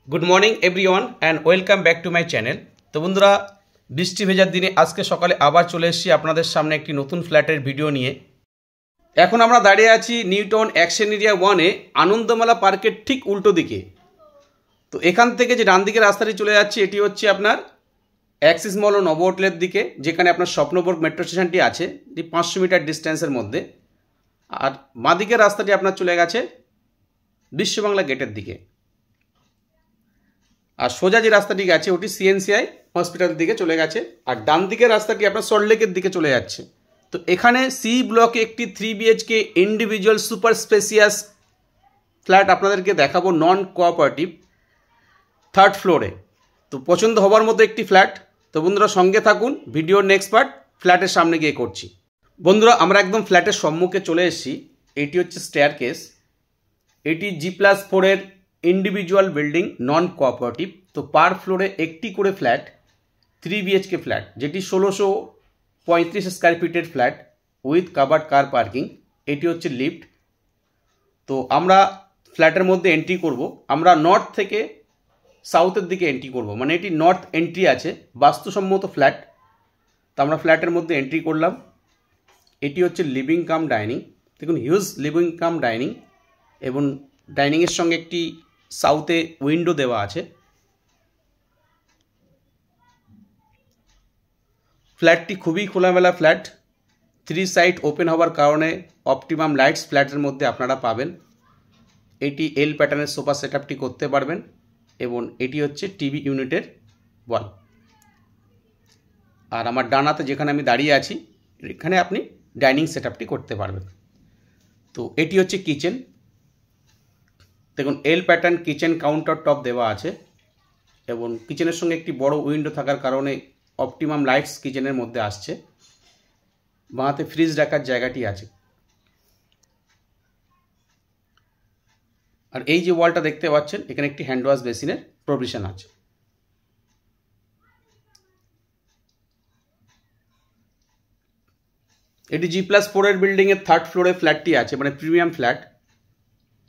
Good morning everyone and welcome back to my channel. तो बंधुरा बृष्टि भेजार दिने आज के सकाले आबार चले एसेछि आपनादेर सामने एकटी नतून फ्लैटेर भिडियो निये। एखन आमरा दाड़िये आछि निउटाउन एक्शन एरिया 1 ए आनंदमेला पार्केर ठीक उल्टो दिके। तो एखान थेके जे डान दिके रास्ताटी चले जाच्छे एटी होच्छे आपनार एक्सिस मल ओ नव होटेलेर दिके, जेखाने आपनार स्वप्नपुर मेट्रो स्टेशनटी आछे 500 मीटार डिस्टेंसेर मध्य। और बाँ दिकेर रास्ताटी आपनार चले गेछे विश्व बांगला गेटेर दिके। और सोजा जो रास्ताटी गेছে ওটি সিএনসিআই हॉस्पिटल दिके चले गेছে। और डान दिकेर रास्ताटी आपनार सल्टलेकेर दिके चले जाच्छे। तो एखाने सी ब्लके एकटी 3 BHK इंडिविजुअल सुपर स्पेसियास फ्लैट आपनादेरके देखाबो नन कोअपारेटिव 3rd फ्लोरे। तो पसंद हबार मतो एकटी फ्लैट। तो बंधुरा संगे थाकुन, भिडियोर नेक्स्ट पार्ट फ्लैटेर सामने गिये करछि। बंधुरा आमरा एकदम फ्लैटेर सम्मुखे चले एसेछि। एटी होच्छे स्टेयारकेस। एटी G+4 एर इंडिविजुअल बिल्डिंग नन कोअपारेटिव। तो पर फ्लोरे एकटी करे फ्लैट 3 BHK फ्लैट, जेटी 1635 स्क्वायर फिटेर flat with cupboard car parking. एटी होच्छे लिफ्ट। तो आमरा फ्लैटेर मध्य एंट्री करब। आमरा नर्थ थेके साउथेर दिके एंट्री करब, माने एटी नर्थ एंट्री आछे, बास्तुसम्मत फ्लैट। तो आमरा फ्लैटेर मध्य एंट्री करलाम। एटी होच्छे लिविंग काम डाइनिंग। देखुन हिउज लिविंग काम डाइनिंग एबं डाइनिंगेर संगे एकटी साउथे उइंडो देवा आछे। फ्लैटटी खूबी खोलामेला फ्लैट। 3 साइड ओपेन हওয়ার कारणे অপটিমাম लाइट्स फ्लैटेर मध्य आपनारा पाबेन। एटी एल पैटार्नेर सोफा सेटआपटी करते पारबेन एबं एटी होच्छे टीवी यूनिटेर वॉल। और आमार डान हाते जेखाने आमि दाड़िये आछि एखाने आपनि डाइनिंग सेटआपटी करते पारबेन। तो एटी होच्छे किचेन। देखुन एल पैटार्न किचेन काउंटार टप देवा आछे एबं किचेनेर संगे एकटी बड़ो उइंडो थाकार कारणे অপটিমাম लाइट्स किचेनेर मध्य आसছে। बाँते फ्रिज राखार जायगाटी आछे। और এই যে ওয়ালটা দেখতে পাচ্ছেন এখানে একটি হ্যান্ড ওয়াশ বেসিনের প্রভিশন আছে। এটি G+4 এর বিল্ডিং এর 3rd ফ্লোরে ফ্ল্যাটটি আছে, মানে প্রিমিয়াম ফ্ল্যাট।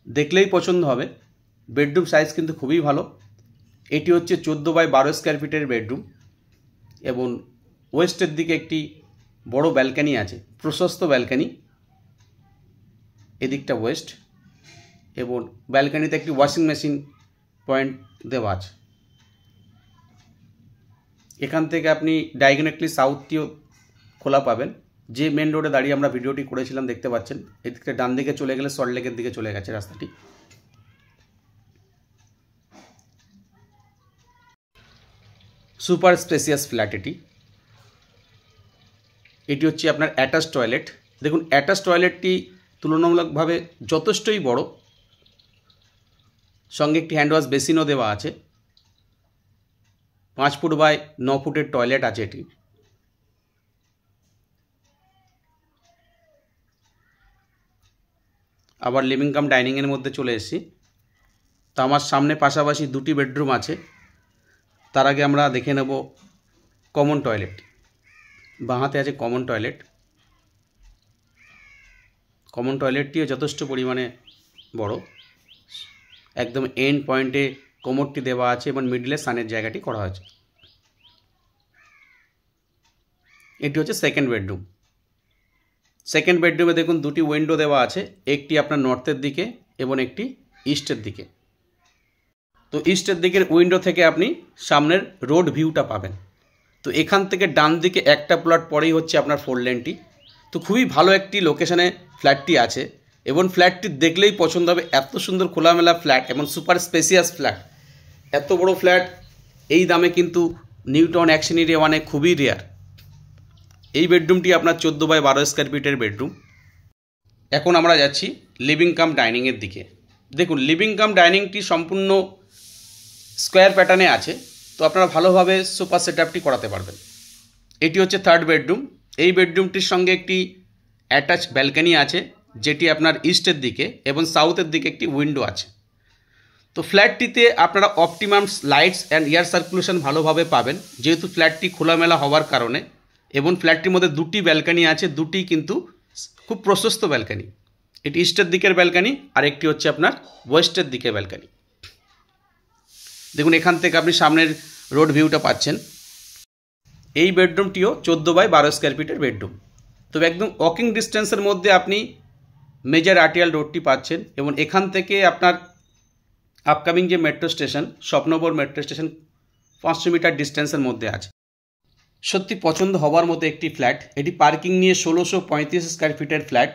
দেখলেই পছন্দ হবে। বেডরুম সাইজ কিন্তু খুবই ভালো। এটি হচ্ছে 14 বাই 12 স্কয়ার ফিটের বেডরুম এবং ওয়েস্টের দিকে একটি বড় ব্যালকনি আছে, প্রশস্ত ব্যালকনি। এদিকটা ওয়েস্ট এবং ব্যালকনিতে একটি ওয়াশিং মেশিন পয়েন্ট দেওয়া আছে। এখান থেকে আপনি ডায়াগোনালি সাউথটিও খোলা পাবেন। যে মেন রোডে দাঁড়িয়ে আমরা ভিডিওটি করেছিলাম দেখতে পাচ্ছেন, এদিকে ডান দিকে চলে গেলে সল্টলেকের দিকে চলে গেছে রাস্তাটি। सुपर स्पेसियास फ्लैट एटी होच्छे आपनार अटैच टयलेट। देखुन अटैच टयलेटटी तुलनामूलकभावे यथेष्टई बड़ो, संगे एकटी हैंड वाश बेसिनও देवा आछे। 5 फुट बाय 9 फुटेर टयलेट आछे एटी। आबार लिविंग काम डाइनिंगের মধ্যে চলে এসেছি। তো আমার সামনে পাশাপাশি দুটি বেডরুম আছে। তার আগে আমরা দেখে নেব কমন টয়লেট। বাঁ হাতে আছে কমন টয়লেট। কমন টয়লেটটিও যথেষ্ট পরিমাণে বড়। একদম এন্ড পয়েন্টে কোমরটি দেওয়া আছে এবং মিডলে সানের জায়গাটি করা হয়েছে। এটি হচ্ছে সেকেন্ড বেডরুম। সেকেন্ড বেডরুমে দেখুন দুটি উইন্ডো দেওয়া আছে, একটি আপনার নর্থের দিকে এবং একটি ইস্টের দিকে। তো ইস্টের দিকের উইন্ডো থেকে আপনি সামনের রোড ভিউটা পাবেন। তো এখান থেকে ডান দিকে একটা প্লট পরেই হচ্ছে আপনার 4 লেনটি। তো খুবই ভালো একটি লোকেশনে ফ্ল্যাটটি আছে এবং ফ্ল্যাটটি দেখলেই পছন্দ হবে। এত সুন্দর খোলামেলা ফ্ল্যাট এবং সুপার স্পেসিয়াস ফ্ল্যাট, এত বড় ফ্ল্যাট এই দামে কিন্তু নিউটাউন অ্যাকশন এরিয়া 1 এ খুবই রেয়ার। এই বেডরুমটি আপনার 14 বাই 12 স্কয়ার ফিটের বেডরুম। এখন আমরা যাচ্ছি লিভিং কাম ডাইনিংয়ের দিকে। দেখুন লিভিং কাম ডাইনিংটি সম্পূর্ণ স্কোয়ার প্যাটার্নে আছে। তো আপনারা ভালোভাবে সোফা সেটআপটি করাতে পারবেন। এটি হচ্ছে 3rd বেডরুম। এই বেডরুমটির সঙ্গে একটি অ্যাটাচ ব্যালকনি আছে, যেটি আপনার ইস্টের দিকে এবং সাউথের দিকে একটি উইন্ডো আছে। তো ফ্ল্যাটটিতে আপনারা optimum lights and air circulation ভালোভাবে পাবেন, যেহেতু ফ্ল্যাটটি খোলামেলা হওয়ার কারণে। এবং ফ্ল্যাটটির মধ্যে দুটি ব্যালকনি আছে, দুটি কিন্তু খুব প্রশস্ত ব্যালকনি। এটি ইস্টের দিকের ব্যালকনি আর একটি হচ্ছে আপনার ওয়েস্টের দিকে ব্যালকনি। দেখুন এখান থেকে আপনি সামনের রোড ভিউটা পাচ্ছেন। এই বেডরুমটিও 14/12 স্কোয়ার ফিটের বেডরুম। তবে একদম ওয়াকিং ডিস্টেন্সের মধ্যে আপনি মেজর আরটিএল রোডটি পাচ্ছেন এবং এখান থেকে আপনার আপকামিং যে metro station Swapnapur metro station 500 metre ডিস্টেন্সের মধ্যে আছে। সত্যি পছন্দ হবার মতো একটি ফ্ল্যাট। এটি পার্কিং নিয়ে 1635 স্কোয়ার ফিটের ফ্ল্যাট।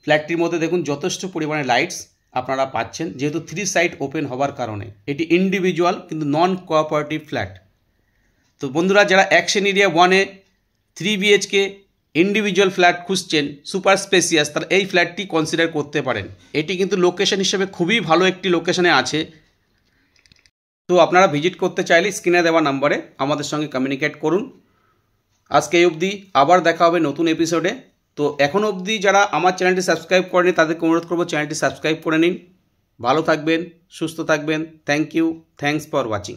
ফ্ল্যাটটির মধ্যে দেখুন যথেষ্ট পরিমাণে লাইটস আপনারা পাচ্ছেন, যেহেতু 3 সাইড ওপেন হওয়ার কারণে। এটি ইন্ডিভিজুয়াল কিন্তু নন কোঅপারেটিভ ফ্ল্যাট। তো বন্ধুরা, যারা অ্যাকশন এরিয়া 1-এ 3 BHK ইন্ডিভিজুয়াল ফ্ল্যাট খুঁজছেন সুপার স্পেসিয়াস, তারা এই ফ্ল্যাটটি কনসিডার করতে পারেন। এটি কিন্তু লোকেশন হিসেবে খুবই ভালো একটি লোকেশনে আছে। তো আপনারা ভিজিট করতে চাইলে স্ক্রিনে দেওয়া নাম্বারে আমাদের সঙ্গে কমিউনিকেট করুন। আজকে এই অবধি, আবার দেখা হবে নতুন এপিসোডে। তো এখনও অবধি যারা আমার চ্যানেলটি সাবস্ক্রাইব করেনি তাদেরকে অনুরোধ করবো চ্যানেলটি সাবস্ক্রাইব করে নিন। ভালো থাকবেন, সুস্থ থাকবেন। Thank you, thanks for watching.